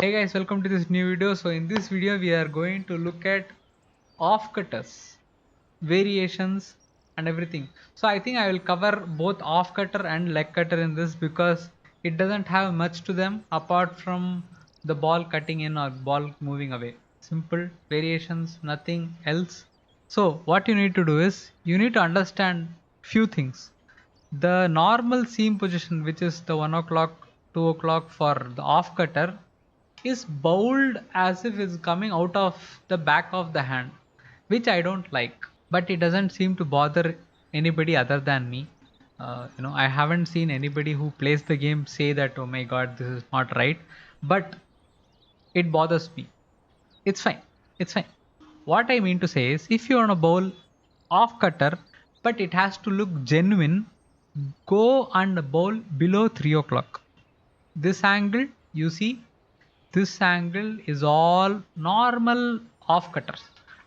Hey guys, welcome to this new video. So in this video we are going to look at off cutters, variations and everything. So I think I will cover both off cutter and leg cutter in this because it doesn't have much to them apart from the ball cutting in or ball moving away. Simple variations, nothing else. So what you need to do is you need to understand few things. The normal seam position, which is the 1 o'clock, 2 o'clock for the off cutter, is bowled as if it's coming out of the back of the hand, which I don't like. But it doesn't seem to bother anybody other than me. I haven't seen anybody who plays the game say that, oh my god, this is not right. But it bothers me. It's fine. It's fine. What I mean to say is, if you want to bowl off cutter, but it has to look genuine, go and bowl below 3 o'clock. This angle, you see, this angle is all normal off cutters.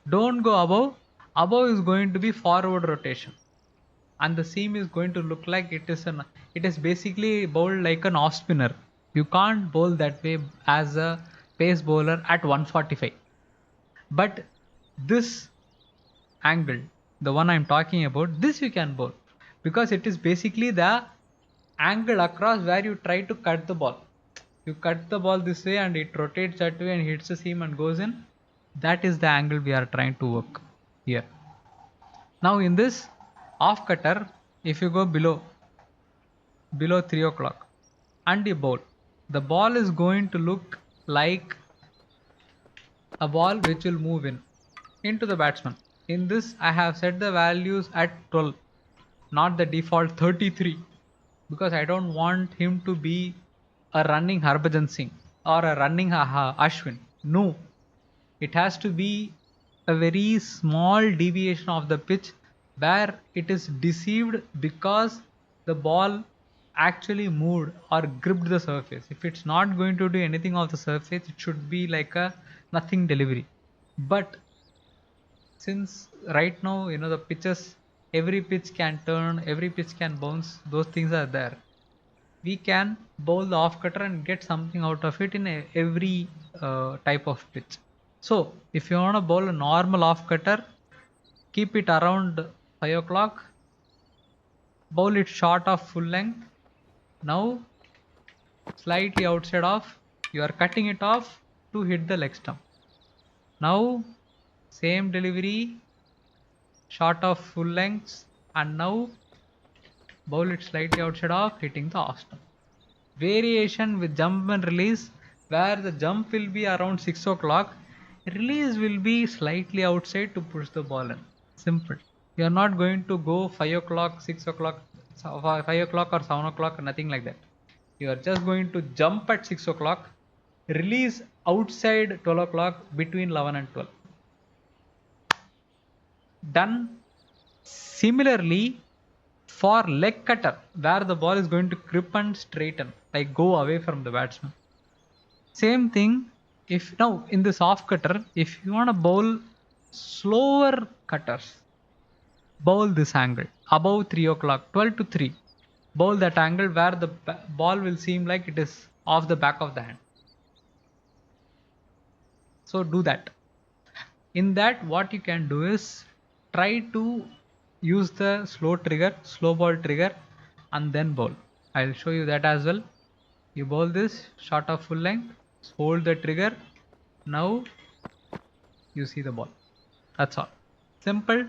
Don't go above. Above is going to be forward rotation, and the seam is going to look like it is basically bowled like an off spinner. You can't bowl that way as a pace bowler at 145. But this angle, the one I'm talking about, this you can bowl because it is basically the angle across where you try to cut the ball. You cut the ball this way and it rotates that way and hits the seam and goes in. That is the angle we are trying to work here. Now in this off cutter, if you go below 3 o'clock and you bowl, the ball is going to look like a ball which will move into the batsman. In this I have set the values at 12, not the default 33, because I don't want him to be a running Harbhajan Singh or a running Ashwin. No, it has to be a very small deviation of the pitch where it is deceived because the ball actually moved or gripped the surface. If it's not going to do anything of the surface, it should be like a nothing delivery. But since right now, the pitches, every pitch can turn, every pitch can bounce, those things are there. We can bowl the off cutter and get something out of it in every type of pitch. So if you want to bowl a normal off cutter, keep it around 5 o'clock, bowl it short of full length. Now slightly outside of, you are cutting it off to hit the leg stump. Now same delivery, short of full lengths, and now bowl it slightly outside of, hitting the off stump. Variation with jump and release, where the jump will be around 6 o'clock, release will be slightly outside to push the ball in. Simple. You are not going to go 5 o'clock, 6 o'clock, 5 o'clock or 7 o'clock, nothing like that. You are just going to jump at 6 o'clock, release outside 12 o'clock, between 11 and 12. Done. Similarly, for leg cutter, where the ball is going to grip and straighten, like go away from the batsman. Same thing, if now in this off cutter, if you want to bowl slower cutters, bowl this angle above 3 o'clock, 12 to 3. Bowl that angle where the ball will seem like it is off the back of the hand. So do that. In that, what you can do is try to use the slow ball trigger, and then bowl. I'll show you that as well. You bowl this short of full length, hold the trigger. Now you see the ball. That's all. Simple.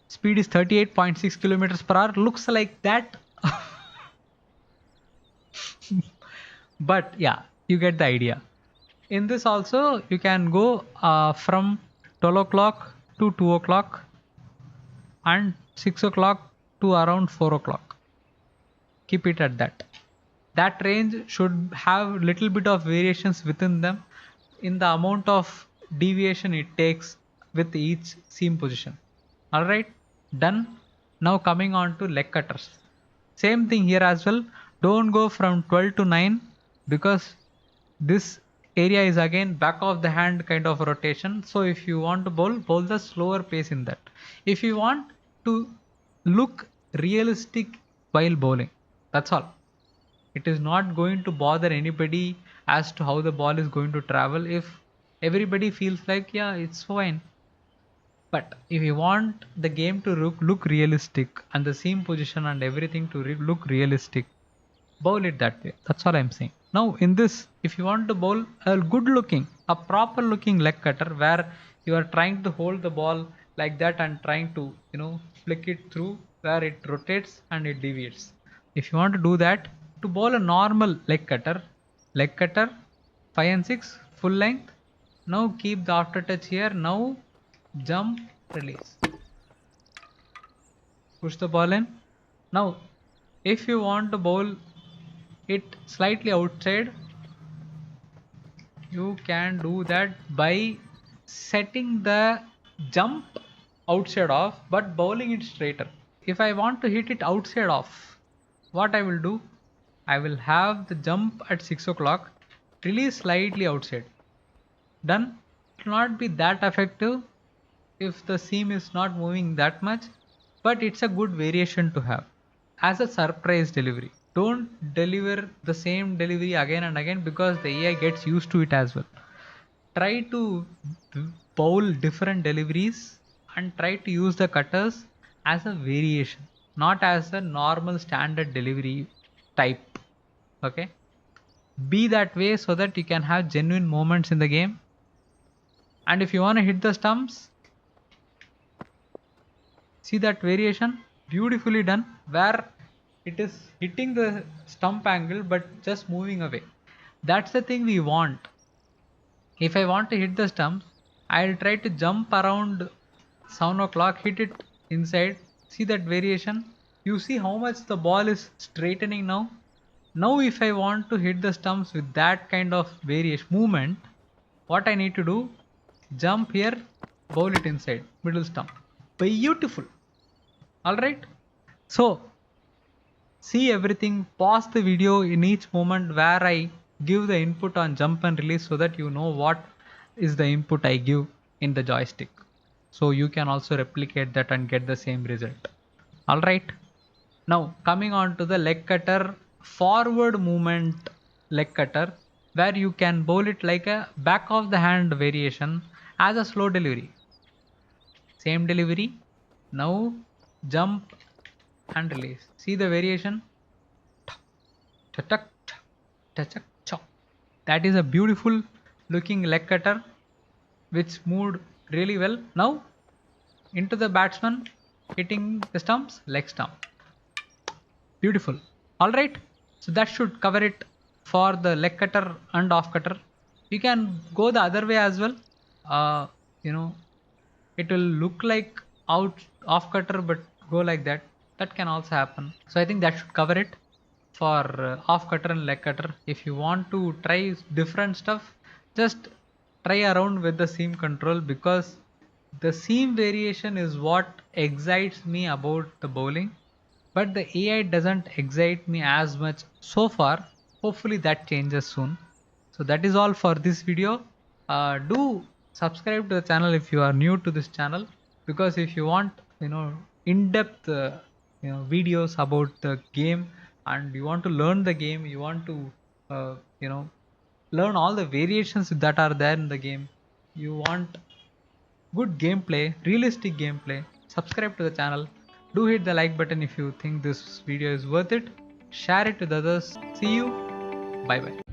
Speed is 38.6 kilometers per hour. Looks like that. But yeah, you get the idea. In this also, you can go from 12 o'clock to 2 o'clock and 6 o'clock to around 4 o'clock. Keep it at that. That range should have little bit of variations within them in the amount of deviation it takes with each seam position. Alright, done. Now coming on to leg cutters. Same thing here as well. Don't go from 12 to 9 because this area is again back of the hand kind of rotation. So if you want to bowl the slower pace in that. If you want to look realistic while bowling, that's all. It is not going to bother anybody as to how the ball is going to travel if everybody feels like, yeah, it's fine. But if you want the game to look realistic and the seam position and everything to look realistic, bowl it that way. That's all I'm saying. Now in this, if you want to bowl a good looking, a proper looking leg cutter where you are trying to hold the ball like that and trying to, flick it through where it rotates and it deviates. If you want to do that, to bowl a normal leg cutter 5 and 6 full length. Now keep the aftertouch here. Now jump, release, push the ball in. Now if you want to bowl it slightly outside, you can do that by setting the jump outside of but bowling it straighter. If I want to hit it outside of, what I will do, I will have the jump at 6 o'clock, release slightly outside. Done. It will not be that effective if the seam is not moving that much, but it's a good variation to have as a surprise delivery. Don't deliver the same delivery again and again because the AI gets used to it as well. Try to bowl different deliveries and try to use the cutters as a variation, not as a normal standard delivery type. Okay, be that way so that you can have genuine moments in the game. And if you want to hit the stumps, see that variation, beautifully done, where it is hitting the stump angle but just moving away. That's the thing we want. If I want to hit the stumps, I'll try to jump around 7 o'clock, hit it inside. See that variation? You see how much the ball is straightening now? Now if I want to hit the stumps with that kind of variation movement, what I need to do, jump here, bowl it inside, middle stump. Beautiful. Alright. So see everything, pause the video in each moment where I give the input on jump and release so that you know what is the input I give in the joystick. So you can also replicate that and get the same result. Alright. Now coming on to the leg cutter forward movement leg cutter where you can bowl it like a back of the hand variation as a slow delivery. Same delivery. Now jump and release. See the variation? That is a beautiful looking leg cutter which moved really well. Now into the batsman, hitting the stumps, leg stump. Beautiful. Alright, so that should cover it for the leg cutter and off cutter. You can go the other way as well. Uh, you know, it will look like out off cutter but go like that. That can also happen. So I think that should cover it for off cutter and leg cutter. If you want to try different stuff, just try around with the seam control because the seam variation is what excites me about the bowling, but the AI doesn't excite me as much so far. Hopefully that changes soon. So that is all for this video. Do subscribe to the channel if you are new to this channel, because if you want in-depth videos about the game and you want to learn the game, you want to learn all the variations that are there in the game, you want good gameplay, realistic gameplay, subscribe to the channel. Do hit the like button if you think this video is worth it. Share it with others. See you. Bye bye.